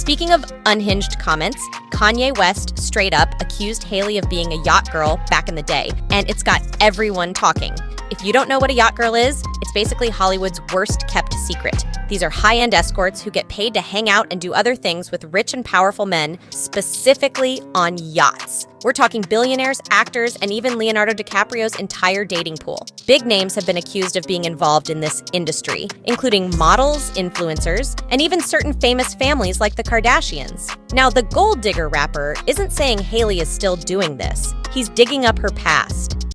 Speaking of unhinged comments, Kanye West straight up accused Hailey of being a yacht girl back in the day, and it's got everyone talking. If you don't know what a yacht girl is, it's basically Hollywood's worst kept secret. These are high-end escorts who get paid to hang out and do other things with rich and powerful men, specifically on yachts. We're talking billionaires, actors, and even Leonardo DiCaprio's entire dating pool. Big names have been accused of being involved in this industry, including models, influencers, and even certain famous families like the Kardashians. Now, the gold digger rapper isn't saying Hailey is still doing this. He's digging up her past.